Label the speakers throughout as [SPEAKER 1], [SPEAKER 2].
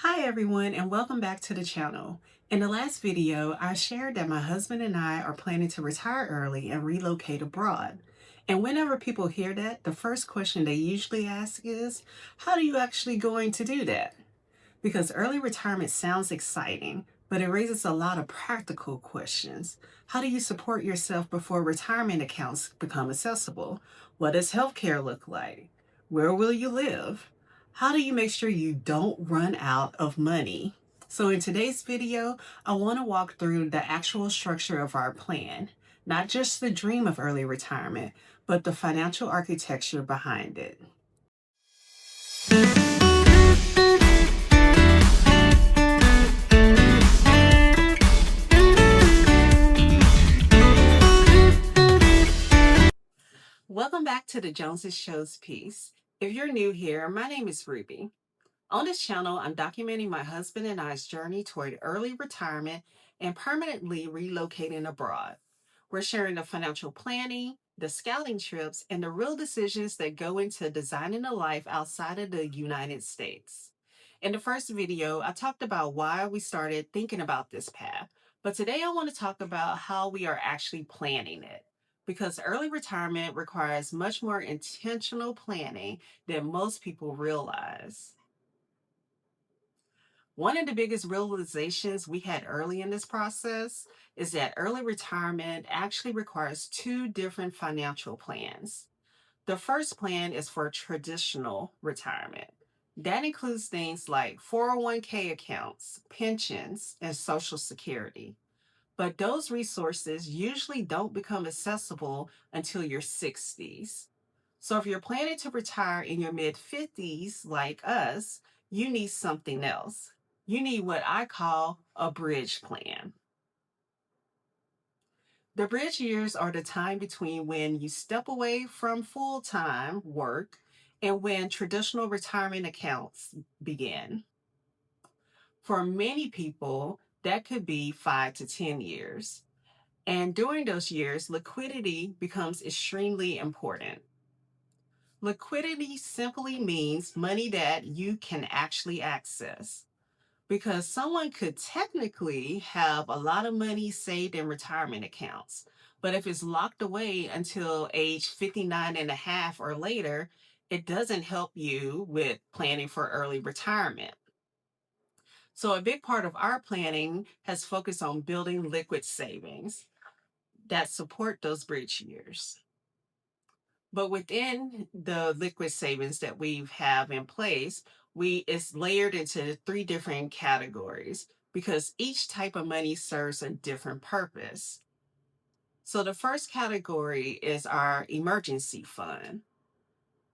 [SPEAKER 1] Hi everyone and welcome back to the channel. In the last video, I shared that my husband and I are planning to retire early and relocate abroad. And whenever people hear that, the first question they usually ask is, how are you actually going to do that? Because early retirement sounds exciting, but it raises a lot of practical questions. How do you support yourself before retirement accounts become accessible? What does healthcare look like? Where will you live? How do you make sure you don't run out of money? So in today's video, I want to walk through the actual structure of our plan, not just the dream of early retirement, but the financial architecture behind it. Welcome back to the Joneses Shows piece. If you're new here, my name is Ruby. On this channel, I'm documenting my husband and I's journey toward early retirement and permanently relocating abroad. We're sharing the financial planning, the scouting trips, and the real decisions that go into designing a life outside of the United States. In the first video, I talked about why we started thinking about this path, but today I want to talk about how we are actually planning it. Because early retirement requires much more intentional planning than most people realize. One of the biggest realizations we had early in this process is that early retirement actually requires two different financial plans. The first plan is for traditional retirement. That includes things like 401k accounts, pensions, and Social Security. But those resources usually don't become accessible until your 60s. So if you're planning to retire in your mid 50s, like us, you need something else. You need what I call a bridge plan. The bridge years are the time between when you step away from full time work and when traditional retirement accounts begin. For many people, that could be 5 to 10 years. And during those years, liquidity becomes extremely important. Liquidity simply means money that you can actually access. Because someone could technically have a lot of money saved in retirement accounts. But if it's locked away until age 59 and a half or later, it doesn't help you with planning for early retirement. So, a big part of our planning has focused on building liquid savings that support those bridge years. But within the liquid savings that we have in place, it's layered into three different categories because each type of money serves a different purpose. So the first category is our emergency fund.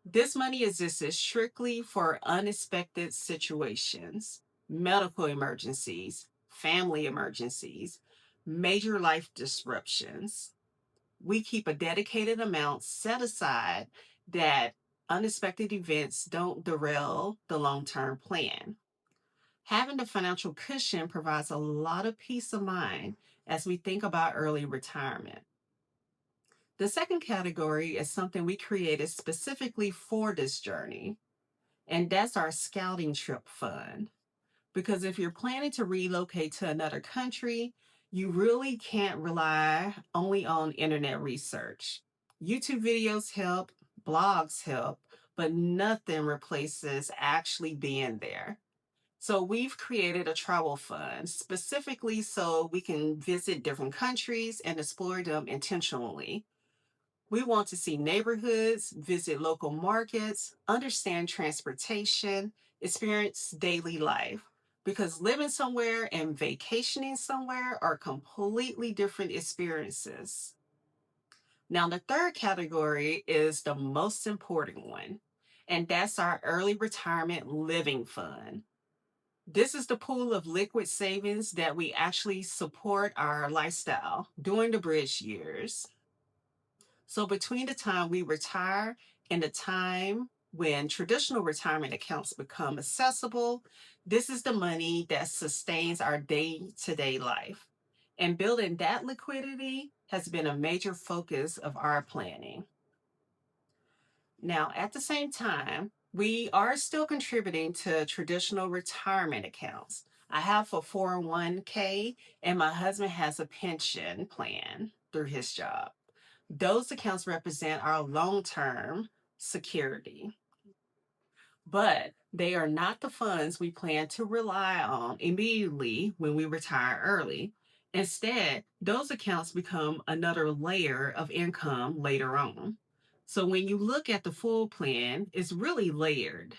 [SPEAKER 1] This money exists strictly for unexpected situations, medical emergencies, family emergencies, major life disruptions. We keep a dedicated amount set aside that unexpected events don't derail the long term plan. Having the financial cushion provides a lot of peace of mind as we think about early retirement. The second category is something we created specifically for this journey, and that's our scouting trip fund. Because if you're planning to relocate to another country, you really can't rely only on internet research. YouTube videos help, blogs help, but nothing replaces actually being there. So we've created a travel fund specifically so we can visit different countries and explore them intentionally. We want to see neighborhoods, visit local markets, understand transportation, experience daily life. Because living somewhere and vacationing somewhere are completely different experiences. Now, the third category is the most important one, and that's our early retirement living fund. This is the pool of liquid savings that we actually support our lifestyle during the bridge years. So between the time we retire and the time when traditional retirement accounts become accessible, this is the money that sustains our day to day life. And building that liquidity has been a major focus of our planning. Now, at the same time, We are still contributing to traditional retirement accounts. I have a 401k, and my husband has a pension plan through his job. Those accounts represent our long term security, but they are not the funds we plan to rely on immediately when we retire early. Instead, those accounts become another layer of income later on. So when you look at the full plan, it's really layered.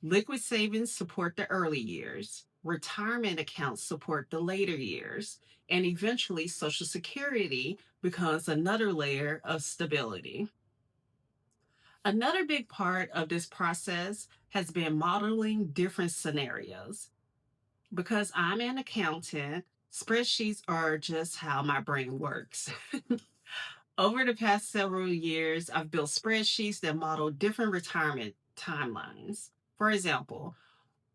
[SPEAKER 1] Liquid savings support the early years, retirement accounts support the later years, and eventually Social Security becomes another layer of stability. Another big part of this process has been modeling different scenarios. Because I'm an accountant, spreadsheets are just how my brain works. Over the past several years, I've built spreadsheets that model different retirement timelines. For example,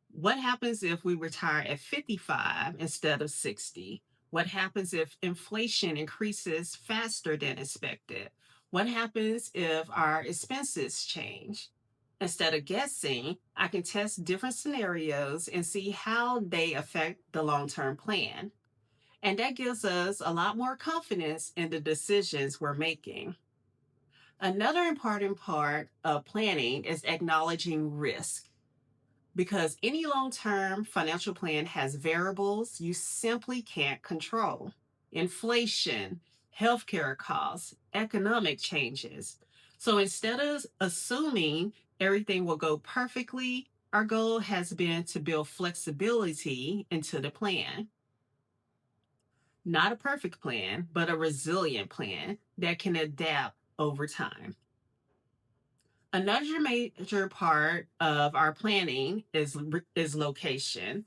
[SPEAKER 1] what happens if we retire at 55 instead of 60? What happens if inflation increases faster than expected? What happens if our expenses change? Instead of guessing, I can test different scenarios and see how they affect the long term plan. And that gives us a lot more confidence in the decisions we're making. Another important part of planning is acknowledging risk, because any long term financial plan has variables you simply can't control: inflation, healthcare costs, economic changes. So instead of assuming everything will go perfectly, our goal has been to build flexibility into the plan. Not a perfect plan, but a resilient plan that can adapt over time. Another major part of our planning is location.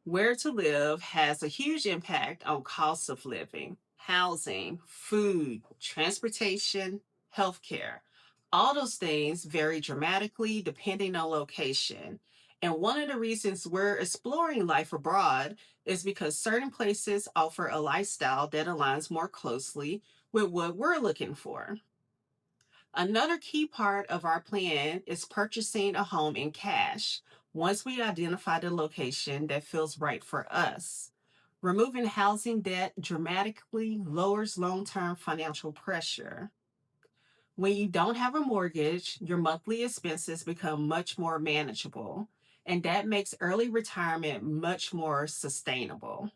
[SPEAKER 1] Where to live has a huge impact on costs of living, housing, food, transportation, healthcare. All those things vary dramatically depending on location. And one of the reasons we're exploring life abroad is because certain places offer a lifestyle that aligns more closely with what we're looking for. Another key part of our plan is purchasing a home in cash once we identify the location that feels right for us. Removing housing debt dramatically lowers long term financial pressure. When you don't have a mortgage, your monthly expenses become much more manageable, and that makes early retirement much more sustainable.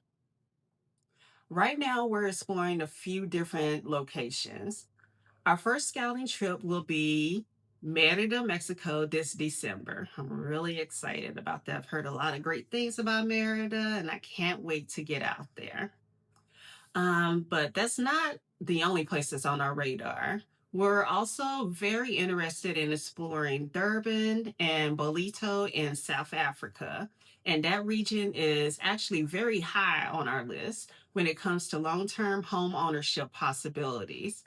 [SPEAKER 1] Right now, we're exploring a few different locations. Our first scouting trip will be Mérida, Mexico this December. I'm really excited about that. I've heard a lot of great things about Mérida and I can't wait to get out there. But that's not the only place that's on our radar. We're also very interested in exploring Durban and Ballito in South Africa. And that region is actually very high on our list when it comes to long term home ownership possibilities.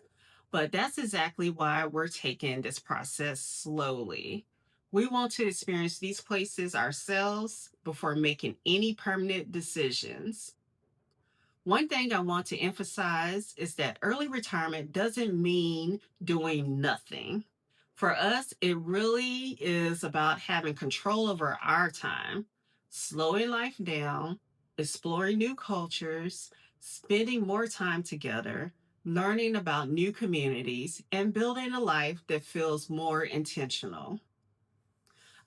[SPEAKER 1] But that's exactly why we're taking this process slowly. We want to experience these places ourselves before making any permanent decisions. One thing I want to emphasize is that early retirement doesn't mean doing nothing. For us, it really is about having control over our time, slowing life down, exploring new cultures, spending more time together, learning about new communities, and building a life that feels more intentional.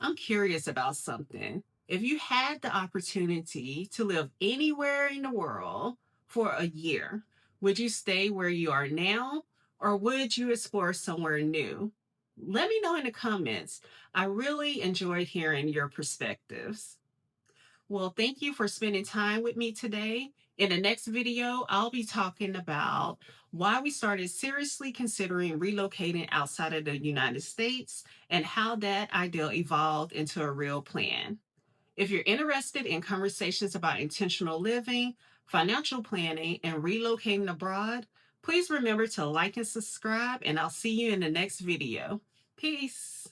[SPEAKER 1] I'm curious about something. If you had the opportunity to live anywhere in the world for a year, would you stay where you are now or would you explore somewhere new? Let me know in the comments. I really enjoyed hearing your perspectives. Well, thank you for spending time with me today. In the next video, I'll be talking about why we started seriously considering relocating outside of the United States and how that idea evolved into a real plan. If you're interested in conversations about intentional living, financial planning, and relocating abroad, please remember to like and subscribe, and I'll see you in the next video. Peace.